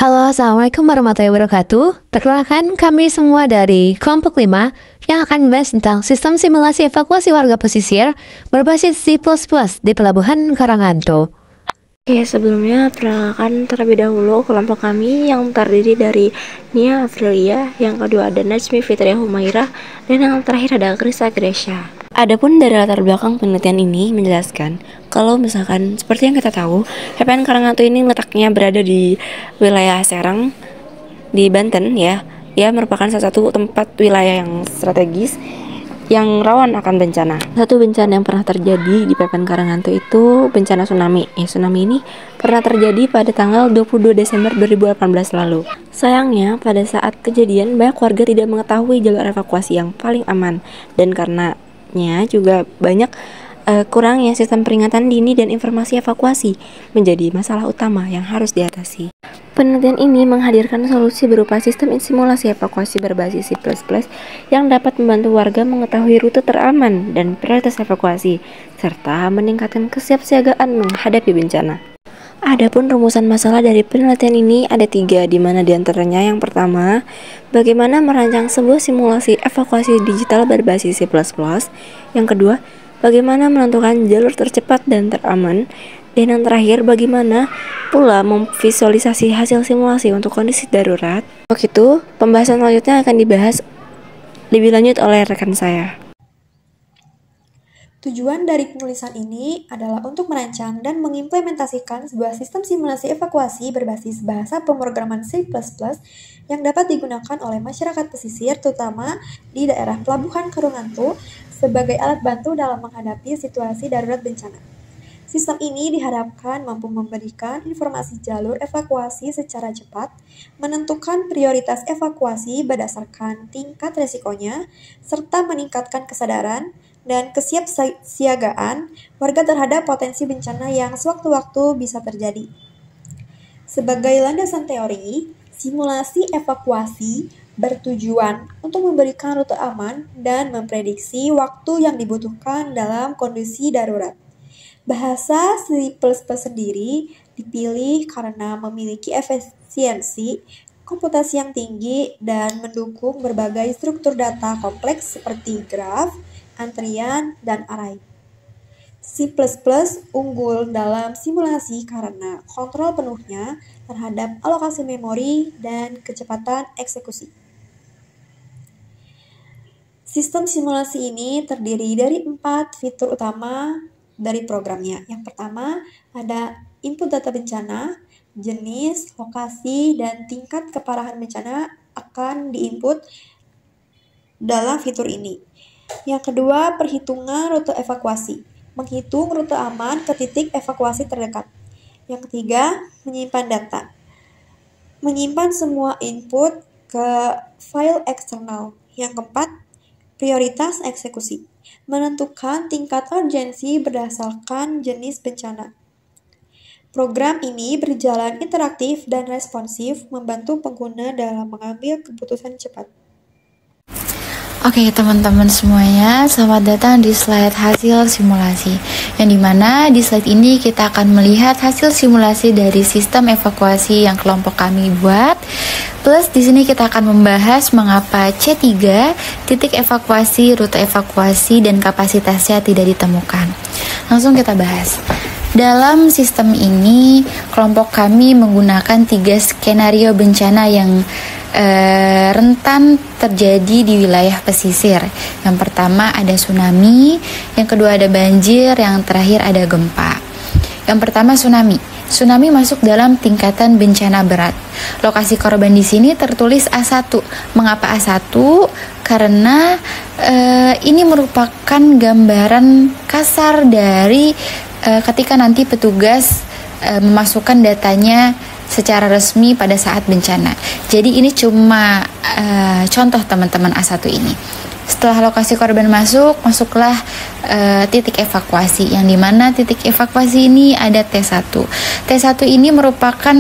Halo, Assalamualaikum warahmatullahi wabarakatuh. Perkenalkan, kami semua dari kelompok 5 yang akan membahas tentang sistem simulasi evakuasi warga pesisir berbasis C++ di Pelabuhan Karanganto. Oke, sebelumnya perkenalkan terlebih dahulu kelompok kami yang terdiri dari Nia Afrilia, yang kedua ada Najmi Fitria Humairah, dan yang terakhir ada Krista Gresha. Adapun dari latar belakang penelitian ini menjelaskan kalau misalkan seperti yang kita tahu, PPN Karanganto ini letaknya berada di wilayah Serang di Banten ya. Ia merupakan salah satu tempat wilayah yang strategis yang rawan akan bencana. Satu bencana yang pernah terjadi di PPN Karanganto itu bencana tsunami. Tsunami ini pernah terjadi pada tanggal 22 Desember 2018 lalu. Sayangnya, pada saat kejadian banyak warga tidak mengetahui jalur evakuasi yang paling aman, dan karenanya juga banyak kurangnya sistem peringatan dini dan informasi evakuasi menjadi masalah utama yang harus diatasi. Penelitian ini menghadirkan solusi berupa sistem simulasi evakuasi berbasis C++ yang dapat membantu warga mengetahui rute teraman dan prioritas evakuasi, serta meningkatkan kesiapsiagaan menghadapi bencana. Adapun rumusan masalah dari penelitian ini ada 3, di mana diantaranya yang pertama, bagaimana merancang sebuah simulasi evakuasi digital berbasis C++, yang kedua, bagaimana menentukan jalur tercepat dan teraman, dan yang terakhir, bagaimana pula memvisualisasi hasil simulasi untuk kondisi darurat. Untuk itu, pembahasan selanjutnya akan dibahas lebih lanjut oleh rekan saya. Tujuan dari penulisan ini adalah untuk merancang dan mengimplementasikan sebuah sistem simulasi evakuasi berbasis bahasa pemrograman C++ yang dapat digunakan oleh masyarakat pesisir, terutama di daerah Pelabuhan Karanganto, sebagai alat bantu dalam menghadapi situasi darurat bencana. Sistem ini diharapkan mampu memberikan informasi jalur evakuasi secara cepat, menentukan prioritas evakuasi berdasarkan tingkat resikonya, serta meningkatkan kesadaran dan kesiapsiagaan warga terhadap potensi bencana yang sewaktu-waktu bisa terjadi. Sebagai landasan teori, simulasi evakuasi bertujuan untuk memberikan rute aman dan memprediksi waktu yang dibutuhkan dalam kondisi darurat. Bahasa C++ sendiri dipilih karena memiliki efisiensi komputasi yang tinggi dan mendukung berbagai struktur data kompleks seperti graf, antrian, dan array. C++ unggul dalam simulasi karena kontrol penuhnya terhadap alokasi memori dan kecepatan eksekusi. Sistem simulasi ini terdiri dari 4 fitur utama dari programnya. Yang pertama, ada input data bencana, jenis, lokasi, dan tingkat keparahan bencana akan diinput dalam fitur ini. Yang kedua, perhitungan rute evakuasi, menghitung rute aman ke titik evakuasi terdekat. Yang ketiga, menyimpan data, menyimpan semua input ke file eksternal. Yang keempat, prioritas eksekusi, menentukan tingkat urgensi berdasarkan jenis bencana. Program ini berjalan interaktif dan responsif, membantu pengguna dalam mengambil keputusan cepat. Oke teman-teman semuanya, selamat datang di slide hasil simulasi. Yang dimana di slide ini kita akan melihat hasil simulasi dari sistem evakuasi yang kelompok kami buat. Plus di sini kita akan membahas mengapa C3, titik evakuasi, rute evakuasi, dan kapasitasnya tidak ditemukan. Langsung kita bahas. Dalam sistem ini, kelompok kami menggunakan 3 skenario bencana yang rentan terjadi di wilayah pesisir. Yang pertama ada tsunami, yang kedua ada banjir, yang terakhir ada gempa. Yang pertama tsunami. Tsunami masuk dalam tingkatan bencana berat. Lokasi korban di sini tertulis A1. Mengapa A1? Karena ini merupakan gambaran kasar dari ketika nanti petugas memasukkan datanya secara resmi pada saat bencana. Jadi ini cuma contoh teman-teman A1 ini. Setelah lokasi korban masuklah titik evakuasi, yang dimana titik evakuasi ini ada T1. T1 ini merupakan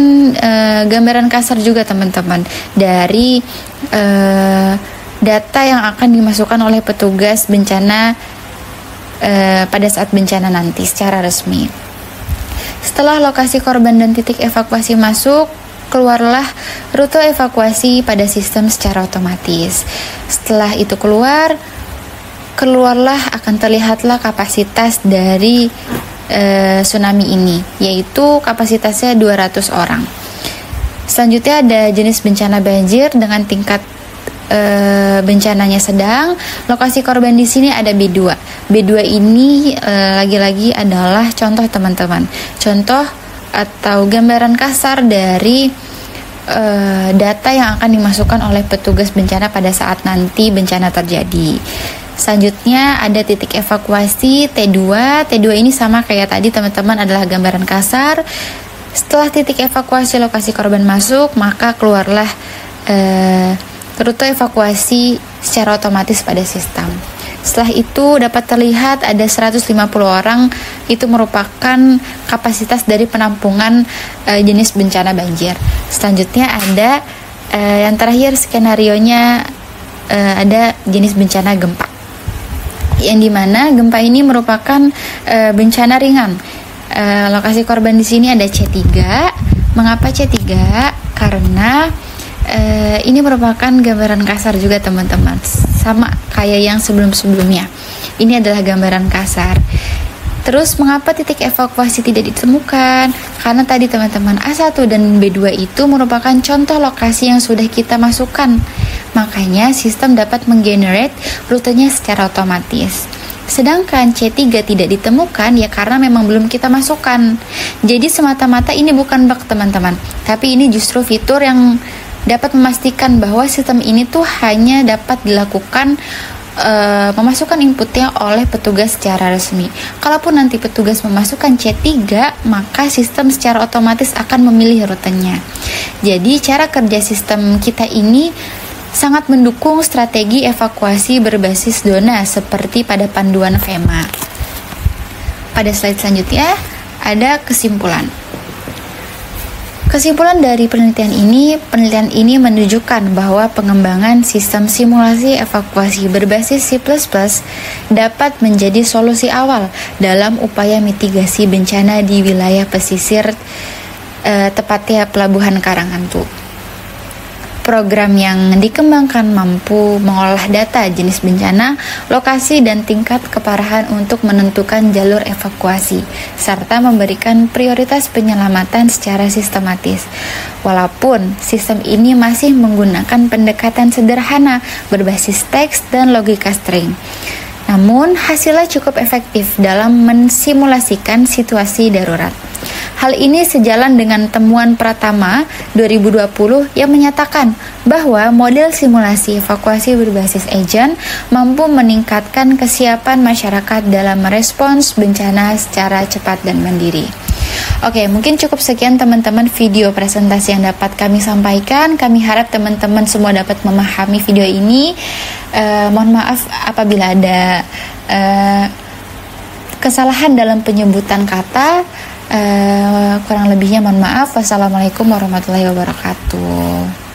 gambaran kasar juga teman-teman dari data yang akan dimasukkan oleh petugas bencana pada saat bencana nanti secara resmi. Setelah lokasi korban dan titik evakuasi masuk, keluarlah rute evakuasi pada sistem secara otomatis. Setelah itu keluarlah akan terlihatlah kapasitas dari tsunami ini, yaitu kapasitasnya 200 orang. Selanjutnya ada jenis bencana banjir dengan tingkat bencananya sedang. Lokasi korban di sini ada B2. B2 ini lagi-lagi adalah contoh teman-teman. Contoh atau gambaran kasar dari data yang akan dimasukkan oleh petugas bencana pada saat nanti bencana terjadi. Selanjutnya ada titik evakuasi T2. T2 ini sama kayak tadi teman-teman, adalah gambaran kasar. Setelah titik evakuasi lokasi korban masuk, maka keluarlah rute evakuasi secara otomatis pada sistem. Setelah itu dapat terlihat ada 150 orang, itu merupakan kapasitas dari penampungan jenis bencana banjir. Selanjutnya ada yang terakhir skenarionya ada jenis bencana gempa, yang dimana gempa ini merupakan bencana ringan. Lokasi korban di sini ada C3. Mengapa C3? Karena ini merupakan gambaran kasar juga teman-teman, sama kayak yang sebelum-sebelumnya. Ini adalah gambaran kasar. Terus mengapa titik evakuasi tidak ditemukan? Karena tadi teman-teman, A1 dan B2 itu merupakan contoh lokasi yang sudah kita masukkan. Makanya sistem dapat menggenerate rutenya secara otomatis. Sedangkan C3 tidak ditemukan ya karena memang belum kita masukkan. Jadi semata-mata ini bukan bug teman-teman, tapi ini justru fitur yang dapat memastikan bahwa sistem ini tuh hanya dapat dilakukan memasukkan inputnya oleh petugas secara resmi. Kalaupun nanti petugas memasukkan C3, maka sistem secara otomatis akan memilih rutenya. Jadi cara kerja sistem kita ini sangat mendukung strategi evakuasi berbasis zona seperti pada panduan FEMA. Pada slide selanjutnya ada kesimpulan. Kesimpulan dari penelitian ini menunjukkan bahwa pengembangan sistem simulasi evakuasi berbasis C++ dapat menjadi solusi awal dalam upaya mitigasi bencana di wilayah pesisir, tepatnya Pelabuhan Karangantu. Program yang dikembangkan mampu mengolah data jenis bencana, lokasi, dan tingkat keparahan untuk menentukan jalur evakuasi, serta memberikan prioritas penyelamatan secara sistematis. Walaupun sistem ini masih menggunakan pendekatan sederhana berbasis teks dan logika string, namun hasilnya cukup efektif dalam mensimulasikan situasi darurat. Hal ini sejalan dengan temuan Pratama 2020 yang menyatakan bahwa model simulasi evakuasi berbasis agent mampu meningkatkan kesiapan masyarakat dalam merespons bencana secara cepat dan mandiri. Oke, mungkin cukup sekian teman-teman video presentasi yang dapat kami sampaikan. Kami harap teman-teman semua dapat memahami video ini. Mohon maaf apabila ada kesalahan dalam penyebutan kata. Kurang lebihnya mohon maaf. Wassalamualaikum warahmatullahi wabarakatuh.